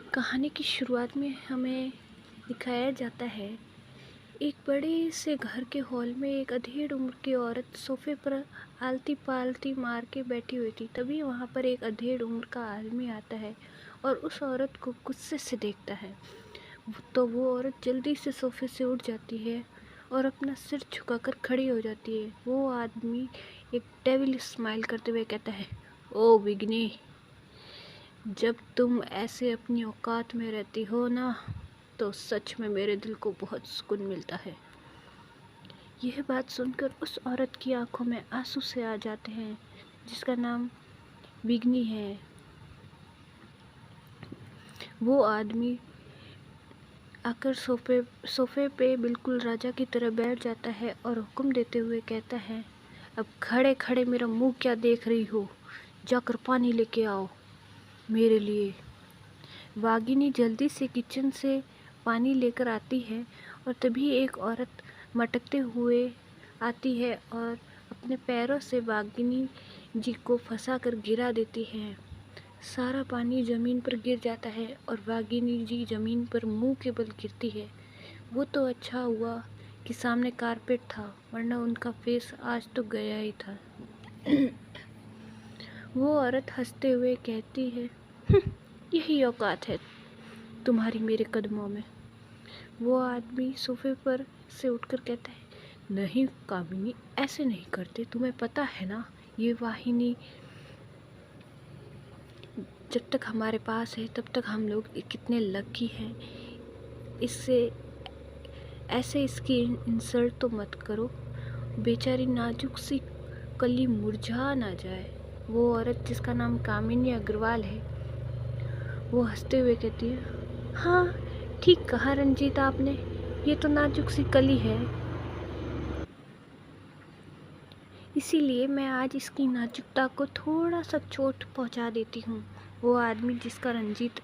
कहानी की शुरुआत में हमें दिखाया जाता है एक बड़े से घर के हॉल में एक अधेड़ उम्र की औरत सोफे पर आलती पालती मार के बैठी हुई थी। तभी वहाँ पर एक अधेड़ उम्र का आदमी आता है और उस औरत को गुस्से से देखता है। तो वो औरत जल्दी से सोफे से उठ जाती है और अपना सिर झुकाकर खड़ी हो जाती है। वो आदमी एक डेविल स्माइल करते हुए कहता है, ओ बिगनी, जब तुम ऐसे अपनी औकात में रहती हो ना, तो सच में मेरे दिल को बहुत सुकून मिलता है। यह बात सुनकर उस औरत की आंखों में आंसू से आ जाते हैं, जिसका नाम बिगनी है। वो आदमी आकर सोफे पे बिल्कुल राजा की तरह बैठ जाता है और हुक्म देते हुए कहता है, अब खड़े खड़े मेरा मुंह क्या देख रही हो, जाकर पानी लेके आओ मेरे लिए। वागिनी जल्दी से किचन से पानी लेकर आती है और तभी एक औरत मटकते हुए आती है और अपने पैरों से वागिनी जी को फंसाकर गिरा देती है। सारा पानी ज़मीन पर गिर जाता है और वागिनी जी ज़मीन पर मुंह के बल गिरती है। वो तो अच्छा हुआ कि सामने कारपेट था, वरना उनका फेस आज तो गया ही था। वो औरत हंसते हुए कहती है, यही औकात है तुम्हारी मेरे कदमों में। वो आदमी सोफे पर से उठकर कहता है, नहीं कामिनी, ऐसे नहीं करते, तुम्हें पता है ना ये वाहिनी जब तक हमारे पास है तब तक हम लोग कितने लकी हैं। इससे ऐसे इसकी इंसल्ट तो मत करो, बेचारी नाजुक सी कली मुरझा ना जाए। वो औरत जिसका नाम कामिनी अग्रवाल है, वो हंसते हुए कहती है, हाँ ठीक कहा रंजीत आपने, ये तो नाजुक सी कली है, इसीलिए मैं आज इसकी नाजुकता को थोड़ा सा चोट पहुंचा देती हूँ। वो आदमी जिसका रंजीत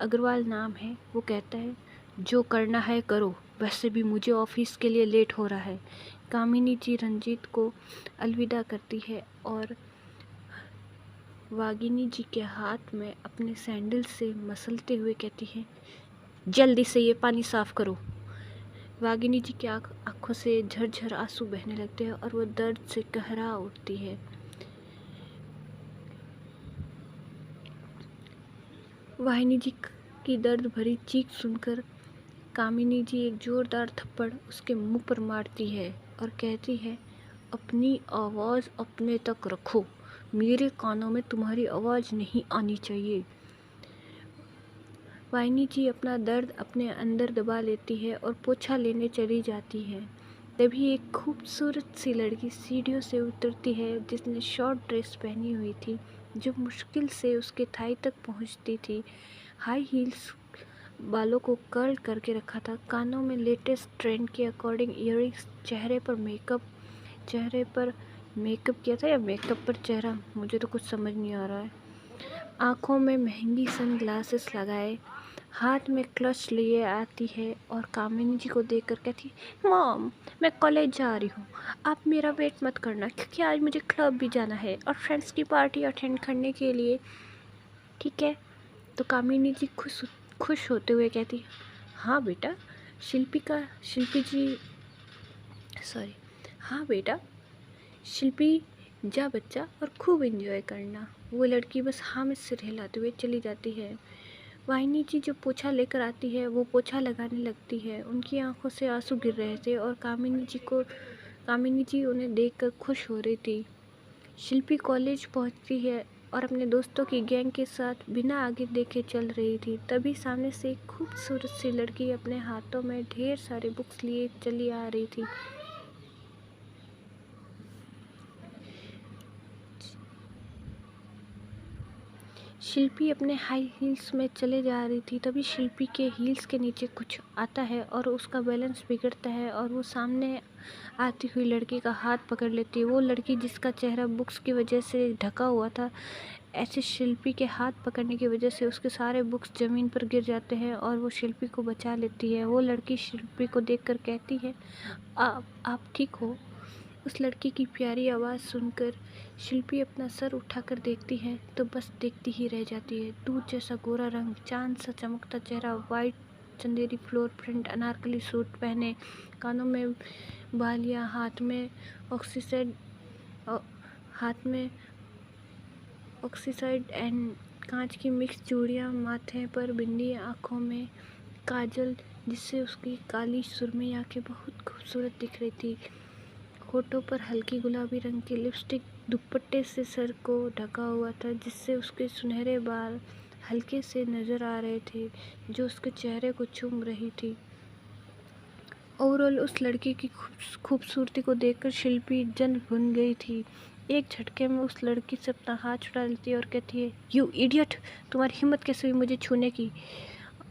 अग्रवाल नाम है, वो कहता है, जो करना है करो, वैसे भी मुझे ऑफिस के लिए लेट हो रहा है। कामिनी जी रंजीत को अलविदा करती है और वागिनी जी के हाथ में अपने सैंडल से मसलते हुए कहती है, जल्दी से ये पानी साफ करो। वागिनी जी की आंखों से झरझर आंसू बहने लगते हैं और वो दर्द से कहरा उठती है। वाहिनी जी की दर्द भरी चीख सुनकर कामिनी जी एक जोरदार थप्पड़ उसके मुंह पर मारती है और कहती है, अपनी आवाज़ अपने तक रखो, मेरे कानों में तुम्हारी आवाज़ नहीं आनी चाहिए। वाहिनी जी अपना दर्द अपने अंदर दबा लेती है और पोछा लेने चली जाती है। तभी एक खूबसूरत सी लड़की सीढ़ियों से उतरती है, जिसने शॉर्ट ड्रेस पहनी हुई थी जो मुश्किल से उसके थाई तक पहुंचती थी। हाई हील्स बालों को कर्ल करके रखा था, कानों में लेटेस्ट ट्रेंड के अकॉर्डिंग ईयरिंग्स, चेहरे पर मेकअप किया था या मेकअप पर चेहरा, मुझे तो कुछ समझ नहीं आ रहा है। आँखों में महंगी सन ग्लासेस लगाए, हाथ में क्लच लिए आती है और कामिनी जी को देखकर कहती है, मॉम मैं कॉलेज जा रही हूँ, आप मेरा वेट मत करना, क्योंकि आज मुझे क्लब भी जाना है और फ्रेंड्स की पार्टी अटेंड करने के लिए, ठीक है। तो कामिनी जी खुश होते हुए कहती, हाँ बेटा, शिल्पी जी सॉरी हाँ बेटा, शिल्पी जा बच्चा और खूब एंजॉय करना। वो लड़की बस हाँ में सिर हिलाते हुए चली जाती है। वाहिनी जी जो पोछा लेकर आती है वो पोछा लगाने लगती है। उनकी आंखों से आंसू गिर रहे थे और कामिनी जी उन्हें देखकर खुश हो रही थी। शिल्पी कॉलेज पहुंचती है और अपने दोस्तों की गैंग के साथ बिना आगे देखे चल रही थी। तभी सामने से एक खूबसूरत सी लड़की अपने हाथों में ढेर सारे बुक्स लिए चली आ रही थी। शिल्पी अपने हाई हील्स में चले जा रही थी। तभी शिल्पी के हील्स के नीचे कुछ आता है और उसका बैलेंस बिगड़ता है और वो सामने आती हुई लड़की का हाथ पकड़ लेती है। वो लड़की जिसका चेहरा बुक्स की वजह से ढका हुआ था, ऐसे शिल्पी के हाथ पकड़ने की वजह से उसके सारे बुक्स ज़मीन पर गिर जाते हैं और वो शिल्पी को बचा लेती है। वो लड़की शिल्पी को देखकर कहती है, आप ठीक हो? उस लड़की की प्यारी आवाज़ सुनकर शिल्पी अपना सर उठाकर देखती है तो बस देखती ही रह जाती है। दूध जैसा गोरा रंग, चांद सा चमकता चेहरा, white Chanderi floor print Anarkali suit पहने, कानों में बालियाँ, हाथ में ऑक्सीसाइड एंड कांच की मिक्स चूड़ियाँ, माथे पर बिंदी, आँखों में काजल जिससे उसकी काली सुरमई आँखें बहुत खूबसूरत दिख रही थी। होठों पर हल्की गुलाबी रंग की लिपस्टिक दुपट्टे से सर को ढका हुआ था जिससे उसके सुनहरे बाल हल्के से नजर आ रहे थे जो उसके चेहरे को चूम रही थी। ओवरऑल उस लड़की की खूबसूरती को देखकर शिल्पी जन भुन गई थी। एक झटके में उस लड़की से अपना हाथ छुड़ा लेती है और कहती है, यू इडियट, तुम्हारी हिम्मत कैसे हुई मुझे छूने की?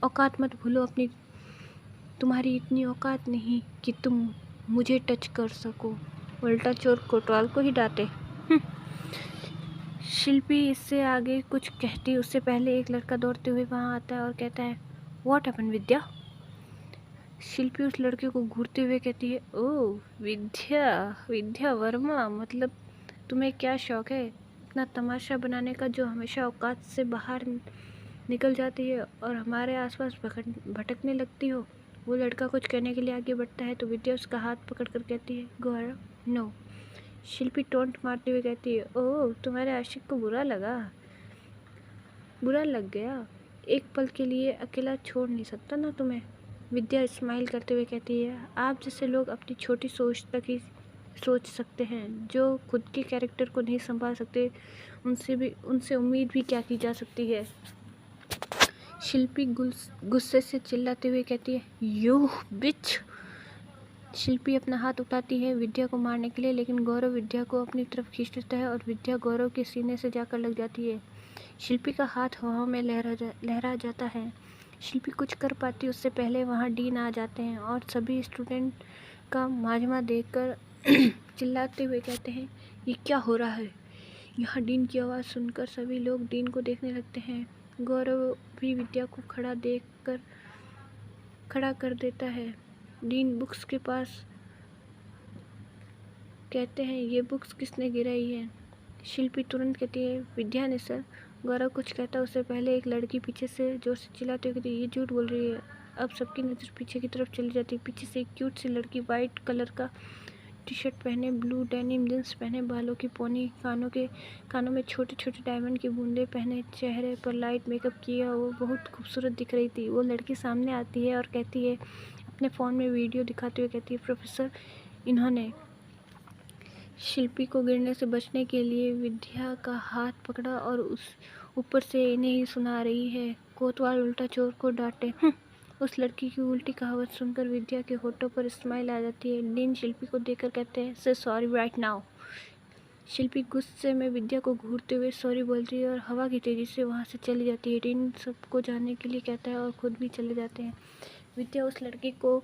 औकात मत भूलो अपनी, तुम्हारी इतनी औकात नहीं कि तुम मुझे टच कर सको। उल्टा चोर कोतवाल को ही डांटे। शिल्पी इससे आगे कुछ कहती उससे पहले एक लड़का दौड़ते हुए वहां आता है और कहता है, व्हाट हैपेंड विद्या? शिल्पी उस लड़के को घूरते हुए कहती है, ओह विद्या वर्मा, मतलब तुम्हें क्या शौक है इतना तमाशा बनाने का जो हमेशा औकात से बाहर निकल जाती है और हमारे आसपास भटकने लगती हो? वो लड़का कुछ कहने के लिए आगे बढ़ता है तो विद्या उसका हाथ पकड़कर कहती है, गौरव, नो। शिल्पी टोंट मारते हुए कहती है, ओह तुम्हारे आशिक को बुरा लग गया, एक पल के लिए अकेला छोड़ नहीं सकता ना तुम्हें? विद्या स्माइल करते हुए कहती है, आप जैसे लोग अपनी छोटी सोच तक ही सोच सकते हैं, जो खुद के कैरेक्टर को नहीं संभाल सकते उनसे उम्मीद भी क्या की जा सकती है? शिल्पी गुस्से से चिल्लाते हुए कहती है, यू बिच। शिल्पी अपना हाथ उठाती है विद्या को मारने के लिए, लेकिन गौरव विद्या को अपनी तरफ खींच लेता है और विद्या गौरव के सीने से जाकर लग जाती है। शिल्पी का हाथ हवा में लहरा जाता है। शिल्पी कुछ कर पाती उससे पहले वहाँ डीन आ जाते हैं और सभी स्टूडेंट का माजमा देखकर चिल्लाते हुए कहते हैं, ये क्या हो रहा है? यहाँ डीन की आवाज़ सुनकर सभी लोग डीन को देखने लगते हैं। गौरव भी विद्या को खड़ा कर देता है। डीन बुक्स के पास कहते हैं, ये बुक्स किसने गिराई है? शिल्पी तुरंत कहती है, विद्या ने सर। गौरव कुछ कहता उससे पहले एक लड़की पीछे से जोर से चिल्लाती हुई कहती है, ये झूठ बोल रही है। अब सबकी नज़र पीछे की तरफ चली जाती है। पीछे से एक क्यूट सी लड़की वाइट कलर का टी शर्ट पहने, ब्लू डेनिम जींस पहने, बालों की पोनी, कानों में छोटे छोटे डायमंड की बूंदें पहने, चेहरे पर लाइट मेकअप किया, वो बहुत खूबसूरत दिख रही थी। वो लड़की सामने आती है और कहती है, अपने फ़ोन में वीडियो दिखाते हुए कहती है, प्रोफेसर, इन्होंने शिल्पी को गिरने से बचने के लिए विद्या का हाथ पकड़ा और उस ऊपर से इन्हें ही सुना रही है, कोतवाल उल्टा चोर को डांटे। उस लड़की की उल्टी कहावत सुनकर विद्या के होठों पर स्माइल आ जाती है। डीन शिल्पी को देखकर कहते हैं, से सॉरी राइट नाउ। शिल्पी गुस्से में विद्या को घूरते हुए सॉरी बोलती है और हवा की तेज़ी से वहाँ से चली जाती है। डीन सबको जाने के लिए कहता है और खुद भी चले जाते हैं। विद्या उस लड़की को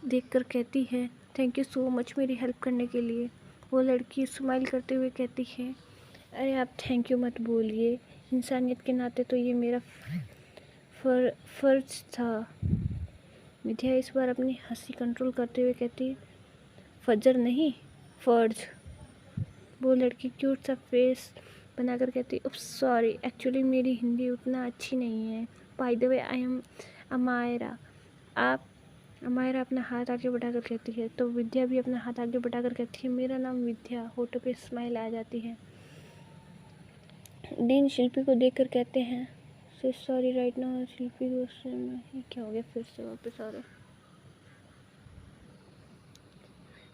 देखकर कहती है, थैंक यू सो मच मेरी हेल्प करने के लिए। वो लड़की स्माइल करते हुए कहती है, अरे आप थैंक यू मत बोलिए, इंसानियत के नाते तो ये मेरा फ़र्ज था। विद्या इस बार अपनी हंसी कंट्रोल करते हुए कहती है, फजर नहीं, फ़र्ज। वो लड़की क्यूट सा फेस बनाकर कहती है, सॉरी, एक्चुअली मेरी हिंदी उतना अच्छी नहीं है। By the way I am Amaira. Amaira अपना हाथ आगे बढ़ाकर कहती है, तो विद्या भी अपना हाथ आगे बढ़ाकर कहती है, मेरा नाम विद्या। होठों पे स्माइल आ जाती है। डीन शिल्पी को देखकर कहते हैं, से सॉरी राइट नाउ। शिल्पी गुस्से में, ये क्या हो गया, फिर से वापस आ रहा है।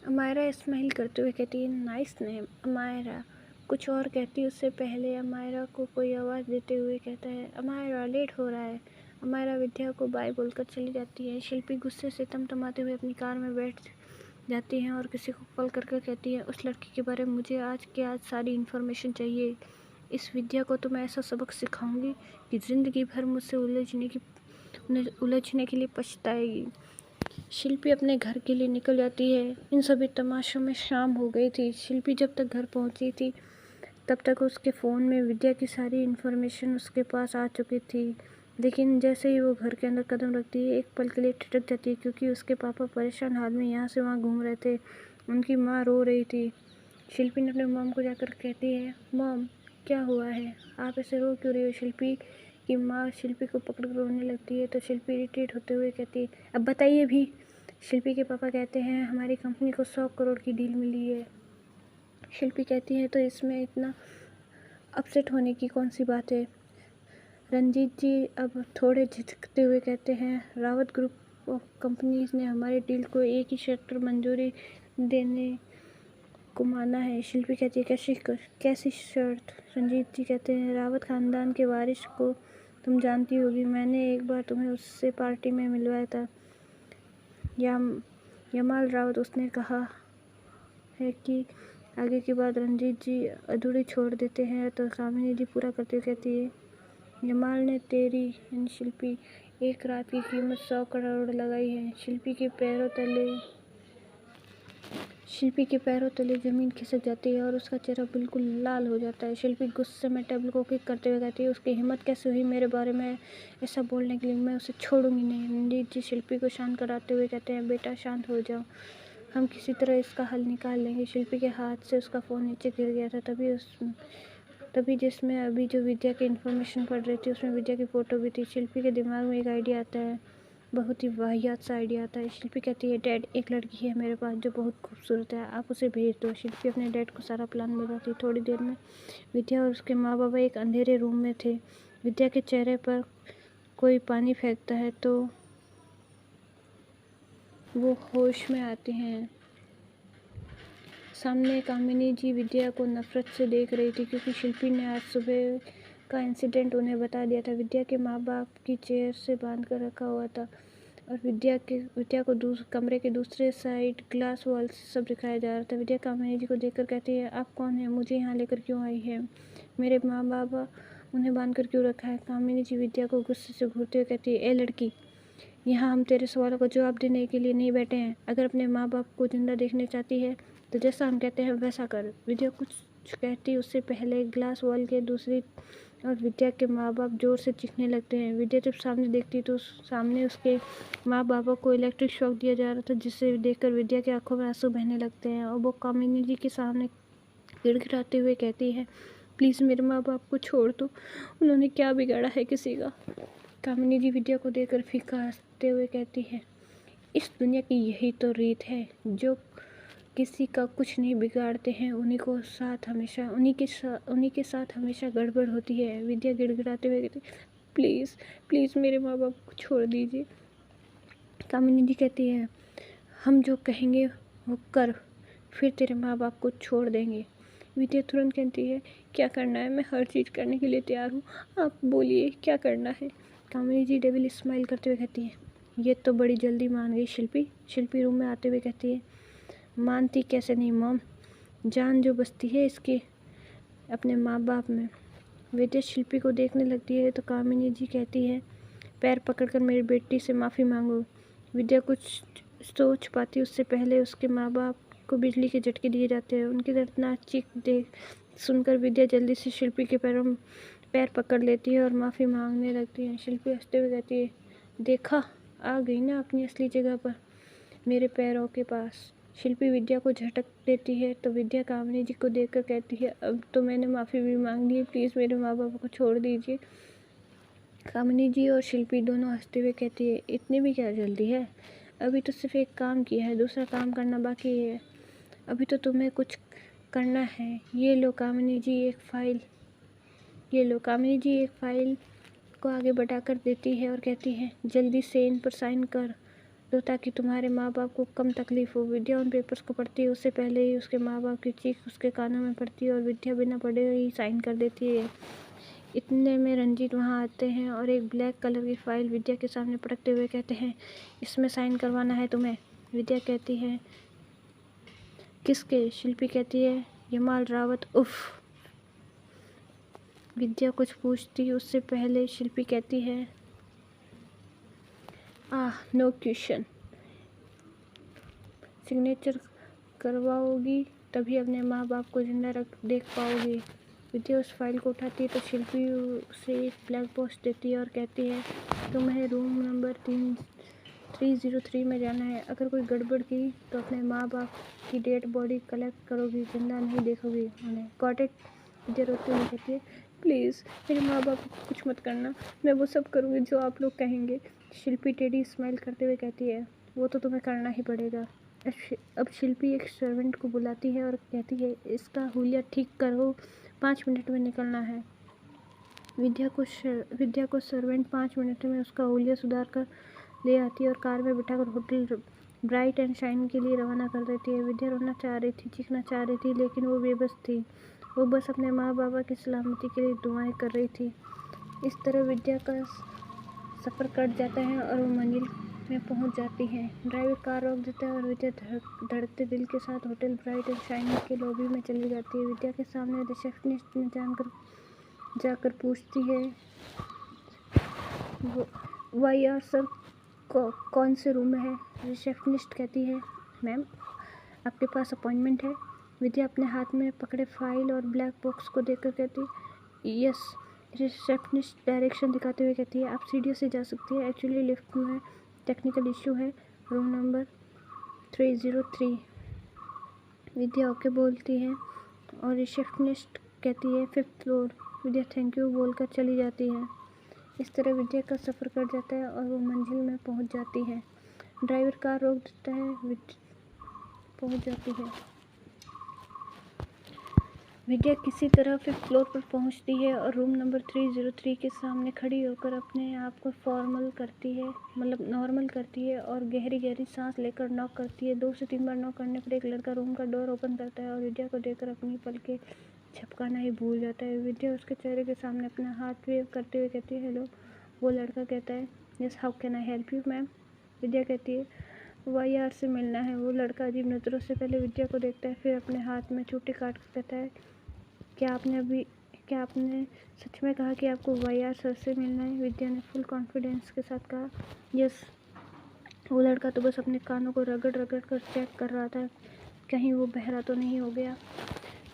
अमायरा स्माइल करते हुए कहती है, नाइस नेम अमायरा। कुछ और कहती उससे पहले अमायरा को कोई आवाज़ देते हुए कहता है, अमायरा लेट हो रहा है। अमायरा विद्या को बाय बोलकर चली जाती है। शिल्पी गुस्से से तमतमाते हुए अपनी कार में बैठ जाती है और किसी को कॉल करके कहती है, उस लड़की के बारे में मुझे आज सारी इन्फॉर्मेशन चाहिए। इस विद्या को तो मैं ऐसा सबक सिखाऊंगी कि ज़िंदगी भर मुझसे उलझने के लिए पछताएगी। शिल्पी अपने घर के लिए निकल जाती है। इन सभी तमाशों में शाम हो गई थी। शिल्पी जब तक घर पहुंची थी तब तक उसके फ़ोन में विद्या की सारी इन्फॉर्मेशन उसके पास आ चुकी थी, लेकिन जैसे ही वो घर के अंदर कदम रखती है एक पल के लिए ठिठक जाती है क्योंकि उसके पापा परेशान हाल में यहाँ से वहाँ घूम रहे थे। उनकी माँ रो रही थी। शिल्पी ने अपने मॉम को जाकर कहती है, मॉम क्या हुआ है, आप ऐसे रो क्यों रही हो। शिल्पी की माँ शिल्पी को पकड़ कर रोने लगती है तो शिल्पी इरिटेट होते हुए कहती है, अब बताइए भी। शिल्पी के पापा कहते हैं, हमारी कंपनी को 100 करोड़ की डील मिली है। शिल्पी कहती है, तो इसमें इतना अपसेट होने की कौन सी बात है। रंजीत जी अब थोड़े झिझकते हुए कहते हैं, रावत ग्रुप ऑफ कंपनीज ने हमारी डील को एक ही शर्त पर मंजूरी देने को माना है। शिल्पी कहती है, कैसी शर्त। रंजीत जी कहते हैं, रावत खानदान के वारिस को तुम जानती होगी, मैंने एक बार तुम्हें उससे पार्टी में मिलवाया था। यमाल रावत। उसने कहा है कि आगे की बात रंजीत जी अधूरी छोड़ देते हैं तो कामिनी जी पूरा करते हुए कहती है, यमाल ने तेरी यानी शिल्पी एक रात की कीमत 100 करोड़ लगाई है। शिल्पी के पैरों तले ज़मीन खिसक जाती है और उसका चेहरा बिल्कुल लाल हो जाता है। शिल्पी गुस्से में टेबल को किक करते हुए कहती है, उसकी हिम्मत कैसे हुई मेरे बारे में ऐसा बोलने के लिए, मैं उसे छोड़ूंगी नहीं। रंजीत जी शिल्पी को शांत कराते हुए कहते हैं, बेटा शांत हो जाओ, हम किसी तरह इसका हल निकाल लेंगे। शिल्पी के हाथ से उसका फ़ोन नीचे गिर गया था। तभी जिसमें अभी जो विद्या की इन्फॉर्मेशन पढ़ रही थी उसमें विद्या की फ़ोटो भी थी। शिल्पी के दिमाग में एक आइडिया आता है, बहुत ही वाहियात सा आइडिया आता है। शिल्पी कहती है, डैड एक लड़की है मेरे पास जो बहुत खूबसूरत है, आप उसे भेज दो। शिल्पी अपने डैड को सारा प्लान बताती। थोड़ी देर में विद्या और उसके माँ बाबा एक अंधेरे रूम में थे। विद्या के चेहरे पर कोई पानी फेंकता है तो वो होश में आती हैं। सामने कामिनी जी विद्या को नफरत से देख रही थी क्योंकि शिल्पी ने आज सुबह का इंसिडेंट उन्हें बता दिया था। विद्या के माँ बाप की चेयर से बांध कर रखा हुआ था और विद्या को कमरे के दूसरे साइड ग्लास वॉल से सब दिखाया जा रहा था। विद्या कामिनी जी को देखकर कहती है, आप कौन हैं, मुझे यहाँ लेकर क्यों आई है, मेरे माँ बाबा उन्हें बांध कर क्यों रखा है। कामिनी जी विद्या को गुस्से से घूरते हुए कहती है, ए लड़की, यहाँ हम तेरे सवालों का जवाब देने के लिए नहीं बैठे हैं। अगर अपने माँ बाप को जिंदा देखना चाहती है तो जैसा हम कहते हैं वैसा कर। विद्या कुछ कहती उससे पहले ग्लास वॉल के दूसरी और विद्या के माँ बाप जोर से चीखने लगते हैं। विद्या जब सामने देखती तो सामने उसके माँ बापों को इलेक्ट्रिक शॉक दिया जा रहा था, जिसे देखकर विद्या की आंखों में आंसू बहने लगते हैं और वो कामिनी जी के सामने गिड़गिड़ाते हुए कहती है, प्लीज़ मेरे माँ बाप को छोड़ दो, उन्होंने क्या बिगाड़ा है किसी का। कामिनी जी विद्या को देखकर फीका हंसते हुए कहती है, इस दुनिया की यही तो रीत है, जो किसी का कुछ नहीं बिगाड़ते हैं उन्हीं के साथ हमेशा गड़बड़ होती है। विद्या गिड़गिड़ाते हुए कहती, प्लीज़ प्लीज़ मेरे माँ बाप को छोड़ दीजिए। कामिनी जी कहती है, हम जो कहेंगे वो कर, फिर तेरे माँ बाप को छोड़ देंगे। विद्या तुरंत कहती है, क्या करना है, मैं हर चीज़ करने के लिए तैयार हूँ, आप बोलिए क्या करना है। कामिनी जी डेविल स्माइल करते हुए कहती है, ये तो बड़ी जल्दी मान गई शिल्पी। शिल्पी रूम में आते हुए कहती है, मानती कैसे नहीं मॉम, जान जो बसती है इसकी अपने माँ बाप में। विद्या शिल्पी को देखने लगती है तो कामिनी जी कहती है, पैर पकड़कर मेरी बेटी से माफ़ी मांगो। विद्या कुछ सोच पाती उससे पहले उसके माँ बाप को बिजली के झटके दिए जाते हैं। उनकी दर्दनाक चीख देख सुनकर विद्या जल्दी से शिल्पी के पैर पकड़ लेती है और माफ़ी मांगने लगती है। शिल्पी हंसते हुए कहती है, देखा, आ गई ना अपनी असली जगह पर, मेरे पैरों के पास। शिल्पी विद्या को झटक देती है तो विद्या कामिनी जी को देखकर कहती है, अब तो मैंने माफ़ी भी मांग ली, प्लीज़ मेरे माँ बाप को छोड़ दीजिए। कामिनी जी और शिल्पी दोनों हंसते हुए कहती है, इतनी भी क्या जल्दी है, अभी तो सिर्फ एक काम किया है, दूसरा काम करना बाकी है, अभी तो तुम्हें कुछ करना है। ये लो कामिनी जी एक फ़ाइल को आगे बढ़ाकर देती है और कहती है, जल्दी से इन पर साइन कर दो ताकि तुम्हारे माँ बाप को कम तकलीफ़ हो। विद्या उन पेपर्स को पढ़ती है, उससे पहले ही उसके माँ बाप की चीख उसके कानों में पड़ती है और विद्या बिना पढ़े ही साइन कर देती है। इतने में रंजीत वहाँ आते हैं और एक ब्लैक कलर की फ़ाइल विद्या के सामने पटकते हुए कहते हैं, इसमें साइन करवाना है तुम्हें। विद्या कहती है, किसके। शिल्पी कहती है, यमाल रावत उफ। विद्या कुछ पूछती उससे पहले शिल्पी कहती है, नो क्वेश्चन, सिग्नेचर करवाओगी तभी अपने माँ बाप को जिंदा देख पाओगी। विद्या उस फाइल को उठाती है तो शिल्पी उसे एक ब्लैक बॉक्स देती है और कहती है, तुम्हें रूम नंबर 303 में जाना है। अगर कोई गड़बड़ की तो अपने माँ बाप की डेड बॉडी कलेक्ट करोगी, जिंदा नहीं देखोगी उन्हें। Got it? विद्या रोते हुए कहती है, प्लीज़ मेरे माँ बाप को कुछ मत करना, मैं वो सब करूँगी जो आप लोग कहेंगे। शिल्पी टेढ़ी स्माइल करते हुए कहती है, वो तो तुम्हें करना ही पड़ेगा। अब शिल्पी एक सर्वेंट को बुलाती है और कहती है, इसका हुलिया ठीक करो, 5 मिनट में निकलना है। विद्या को सर्वेंट 5 मिनट में उसका हुलिया सुधार कर ले आती है और कार में बिठाकर होटल ब्राइट एंड शाइन के लिए रवाना कर देती है। विद्या रोना चाह रही थी, चीखना चाह रही थी, लेकिन वो बेबस थी। वो बस अपने माँ बाबा की सलामती के लिए दुआएं कर रही थी। इस तरह विद्या का सफ़र कट जाता है और वो मंजिल में पहुंच जाती है। ड्राइवर कार रोक देता है और विद्या धड़कते दिल के साथ होटल ब्राइट एंड शाइन के लॉबी में चली जाती है। विद्या के सामने रिसेप्शनिस्ट ने जाकर पूछती है, वाई आर सर, कौन से रूम में है? रिसेप्शनिस्ट कहती है, मैम आपके पास अपॉइंटमेंट है। विद्या अपने हाथ में पकड़े फाइल और ब्लैक बॉक्स को देखकर कहती, यस। रिसेप्शनिस्ट डायरेक्शन दिखाते हुए कहती है, आप सीढ़ियों से जा सकती है, एक्चुअली लिफ्ट में टेक्निकल इशू है, रूम नंबर 303। विद्या ओके बोलती है और रिसेप्शनिस्ट कहती है 5th floor. Vidya thank you बोलकर चली जाती है। इस तरह विद्या का सफ़र कट जाता है और वो मंजिल में पहुंच जाती है। ड्राइवर कार रोक देता है, पहुंच जाती है। विद्या किसी तरह 5th फ्लोर पर पहुंचती है और रूम नंबर 303 के सामने खड़ी होकर अपने आप को नॉर्मल करती है और गहरी गहरी सांस लेकर नॉक करती है। 2 से 3 बार नॉक करने पर एक लड़का रूम का डोर ओपन करता है और विद्या को देखकर अपनी पलकें झपकाना ही भूल जाता है। विद्या उसके चेहरे के सामने अपना हाथ वेव करते हुए कहती है, हेलो। वो लड़का कहता है, yes, how can I help you ma'am? Vidya कहती है, वाई आर से मिलना है। वो लड़का अजीब नज़रों से पहले विद्या को देखता है, फिर अपने हाथ में चूटी काट कर कहता है, क्या आपने सच में कहा कि आपको वाई आर सर से मिलना है? विद्या ने फुल कॉन्फिडेंस के साथ कहा, यस। वो लड़का तो बस अपने कानों को रगड़ कर चेक कर रहा था, कहीं वो बहरा तो नहीं हो गया।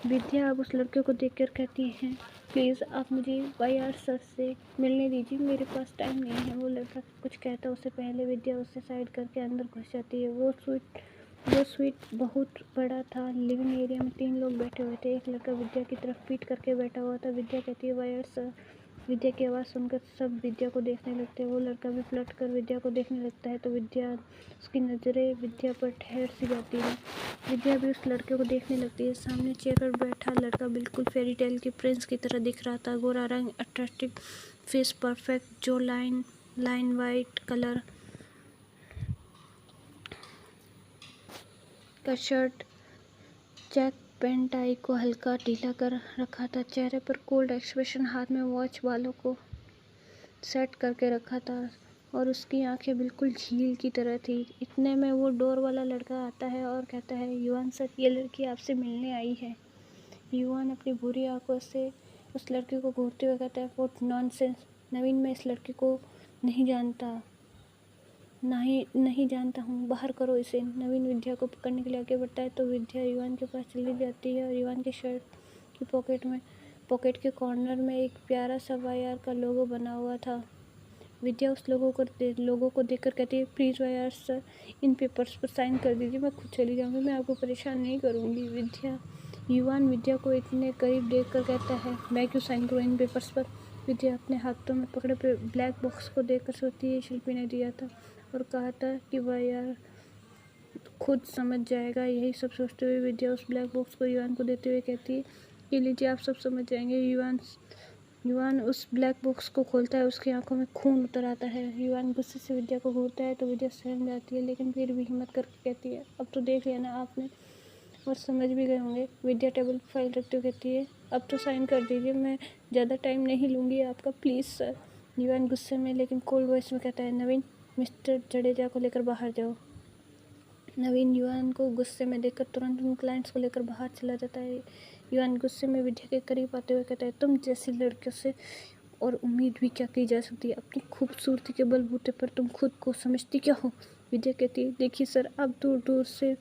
विद्या अब उस लड़के को देखकर कहती है, प्लीज़ आप मुझे वाई आर सर से मिलने दीजिए, मेरे पास टाइम नहीं है। वो लड़का कुछ कहता उससे पहले विद्या उससे साइड करके अंदर घुस जाती है। वो स्वीट बहुत बड़ा था। लिविंग एरिया में 3 लोग बैठे हुए थे। एक लड़का विद्या की तरफ पीट करके बैठा हुआ था। विद्या कहती है, वाई आर सर। विद्या की आवाज़ सुनकर सब विद्या को देखने लगते हैं। वो लड़का भी पलट कर विद्या को देखने लगता है तो उसकी नज़रें विद्या पर ठहर सी जाती है। विद्या भी उस लड़के को देखने लगती है। सामने चेयर पर बैठा लड़का बिल्कुल फेरी टेल के प्रिंस की तरह दिख रहा था। गोरा रंग, अट्रैक्टिव फेस, परफेक्ट जो लाइन वाइट कलर का शर्ट, चेक पेन, टाई को हल्का ढीला कर रखा था, चेहरे पर कोल्ड एक्सप्रेशन, हाथ में वॉच, बालों को सेट करके रखा था और उसकी आंखें बिल्कुल झील की तरह थी। इतने में वो डोर वाला लड़का आता है और कहता है, युवान सर, ये लड़की आपसे मिलने आई है। युवान अपनी बुरी आंखों से उस लड़के को घूरते हुए कहता है, व्हाट नॉनसेंस। नवीन, मैं इस लड़के को नहीं जानता हूँ, बाहर करो इसे। नवीन विद्या को पकड़ने के लिए आगे बढ़ता है तो विद्या युवान के पास चली जाती है और युवान के शर्ट की पॉकेट के कॉर्नर में एक प्यारा सा वाई आर का लोगो बना हुआ था। विद्या उस लोगों को देखकर कहती है, प्लीज़ वाई आर सर, इन पेपर्स पर साइन कर दीजिए, मैं खुद चली जाऊँगी, मैं आपको परेशान नहीं करूँगी। युवान विद्या को इतने करीब देखकर कहता है, मैं क्यों साइन करूँ इन पेपर्स पर? विद्या अपने हाथों में पकड़े ब्लैक बॉक्स को देखकर सोचती है, शिल्पी ने दिया था और कहा था कि वाई आर खुद समझ जाएगा। यही सब सोचते हुए विद्या उस ब्लैक बॉक्स को युवान को देते हुए कहती है, ये लीजिए, आप सब समझ जाएंगे। युवान उस ब्लैक बॉक्स को खोलता है, उसकी आंखों में खून उतर आता है। युवान गुस्से से विद्या को घूरता है तो विद्या सहम जाती है, लेकिन फिर भी हिम्मत करके कहती है, अब तो देख लिया ना आपने और समझ भी गए होंगे। विद्या टेबल पर फाइल रखते हुए कहती है, अब तो साइन कर दीजिए, मैं ज़्यादा टाइम नहीं लूँगी आपका, प्लीज़ सर। युवान गुस्से में लेकिन कोल्ड वॉइस में कहता है, नवीन, मिस्टर जडेजा को लेकर बाहर जाओ। नवीन युवान को गुस्से में देखकर तुरंत उन क्लाइंट्स को लेकर बाहर चला जाता है। युवान गुस्से में विद्या के करीब आते हुए कहता है, तुम जैसी लड़कियों से और उम्मीद भी क्या की जा सकती है? अपनी खूबसूरती के बलबूते पर तुम खुद को समझती क्या हो? विद्या कहती है, देखिए सर, आप दूर दूर से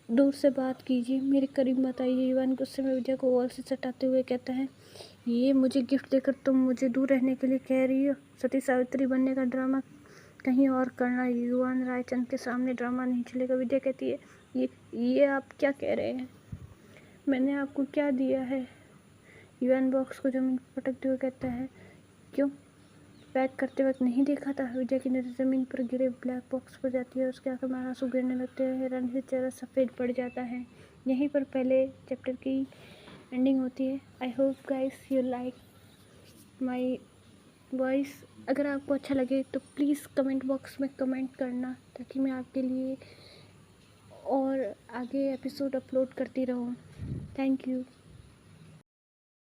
दूर से बात कीजिए, मेरे करीब मत आइए। युवान गुस्से में विजय को वॉल से सटाते हुए कहता है, ये मुझे गिफ्ट देकर तुम मुझे दूर रहने के लिए कह रही हो? सती सावित्री बनने का ड्रामा कहीं और करना। युवान रायचंद के सामने ड्रामा नहीं चलेगा। विजय कहती है, ये आप क्या कह रहे हैं? मैंने आपको क्या दिया है? युवान बॉक्स को जमीन पर पटकते हुए कहता है, क्यों पैक करते वक्त नहीं देखा था? विजय की नजर जमीन पर गिरे ब्लैक बॉक्स पर जाती है। उसके आंखों में आंसू गिरने लगते हैं। हैरानी से चेहरा सफ़ेद पड़ जाता है। यहीं पर पहले चैप्टर की एंडिंग होती है। I hope guys you like my voice. अगर आपको अच्छा लगे तो प्लीज़ कमेंट बॉक्स में कमेंट करना, ताकि मैं आपके लिए और आगे एपिसोड अपलोड करती रहूँ। Thank you.